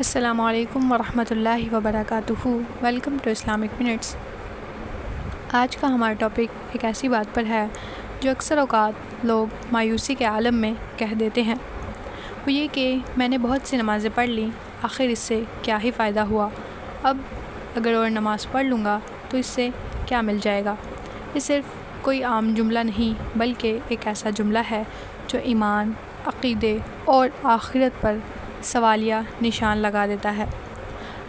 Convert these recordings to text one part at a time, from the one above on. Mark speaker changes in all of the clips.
Speaker 1: السلام علیکم ورحمۃ اللہ وبرکاتہ۔ Welcome to Islamic Minutes. آج کا ہمارا ٹاپک ایک ایسی بات پر ہے جو اکثر اوقات لوگ مایوسی کے عالم میں کہہ دیتے ہیں، وہ یہ کہ میں نے بہت سی نمازیں پڑھ لیں، آخر اس سے کیا ہی فائدہ ہوا؟ اب اگر اور نماز پڑھ لوں گا تو اس سے کیا مل جائے گا؟ یہ صرف کوئی عام جملہ نہیں بلکہ ایک ایسا جملہ ہے جو ایمان، عقیدے اور آخرت پر سوالیہ نشان لگا دیتا ہے۔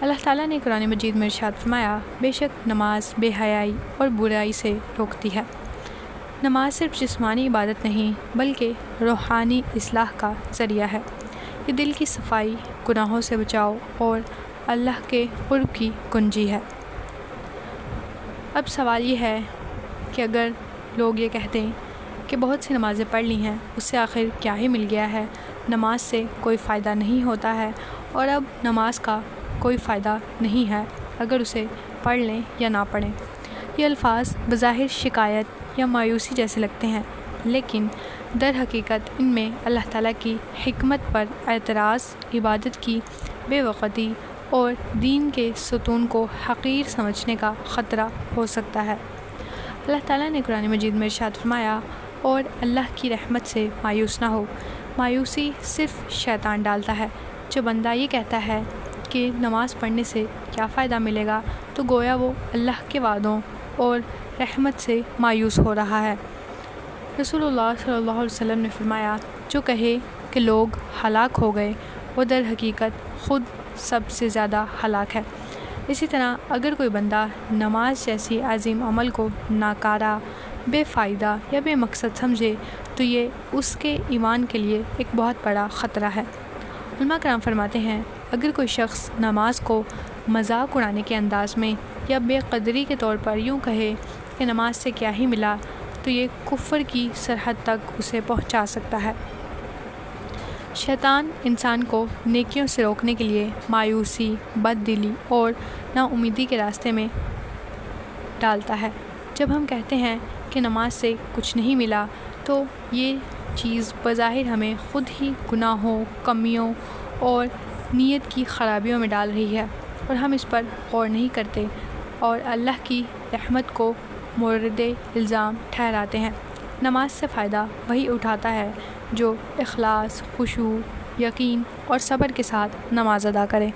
Speaker 1: اللہ تعالیٰ نے قرآن مجید میں ارشاد فرمایا، بے شک نماز بے حیائی اور برائی سے روکتی ہے۔ نماز صرف جسمانی عبادت نہیں بلکہ روحانی اصلاح کا ذریعہ ہے۔ یہ دل کی صفائی، گناہوں سے بچاؤ اور اللہ کے قرب کی کنجی ہے۔ اب سوال یہ ہے کہ اگر لوگ یہ کہتے ہیں کہ بہت سی نمازیں پڑھ لی ہیں، اس سے آخر کیا ہی مل گیا ہے، نماز سے کوئی فائدہ نہیں ہوتا ہے اور اب نماز کا کوئی فائدہ نہیں ہے اگر اسے پڑھ لیں یا نہ پڑھیں۔ یہ الفاظ بظاہر شکایت یا مایوسی جیسے لگتے ہیں، لیکن در حقیقت ان میں اللہ تعالیٰ کی حکمت پر اعتراض، عبادت کی بے وقتی اور دین کے ستون کو حقیر سمجھنے کا خطرہ ہو سکتا ہے۔ اللہ تعالیٰ نے قرآن مجید میں ارشاد فرمایا، اور اللہ کی رحمت سے مایوس نہ ہو۔ مایوسی صرف شیطان ڈالتا ہے۔ جو بندہ یہ کہتا ہے کہ نماز پڑھنے سے کیا فائدہ ملے گا، تو گویا وہ اللہ کے وعدوں اور رحمت سے مایوس ہو رہا ہے۔ رسول اللہ صلی اللہ علیہ وسلم نے فرمایا، جو کہے کہ لوگ ہلاک ہو گئے، وہ در حقیقت خود سب سے زیادہ ہلاک ہے۔ اسی طرح اگر کوئی بندہ نماز جیسی عظیم عمل کو ناکارہ، بے فائدہ یا بے مقصد سمجھے تو یہ اس کے ایمان کے لیے ایک بہت بڑا خطرہ ہے۔ علماء کرام فرماتے ہیں، اگر کوئی شخص نماز کو مذاق اڑانے کے انداز میں یا بے قدری کے طور پر یوں کہے کہ نماز سے کیا ہی ملا، تو یہ کفر کی سرحد تک اسے پہنچا سکتا ہے۔ شیطان انسان کو نیکیوں سے روکنے کے لیے مایوسی، بد دلی اور نا امیدی کے راستے میں ڈالتا ہے۔ جب ہم کہتے ہیں کہ نماز سے کچھ نہیں ملا، تو یہ چیز بظاہر ہمیں خود ہی گناہوں، کمیوں اور نیت کی خرابیوں میں ڈال رہی ہے، اور ہم اس پر غور نہیں کرتے اور اللہ کی رحمت کو مورد الزام ٹھہراتے ہیں۔ نماز سے فائدہ وہی اٹھاتا ہے جو اخلاص، خشوع، یقین اور صبر کے ساتھ نماز ادا کرے۔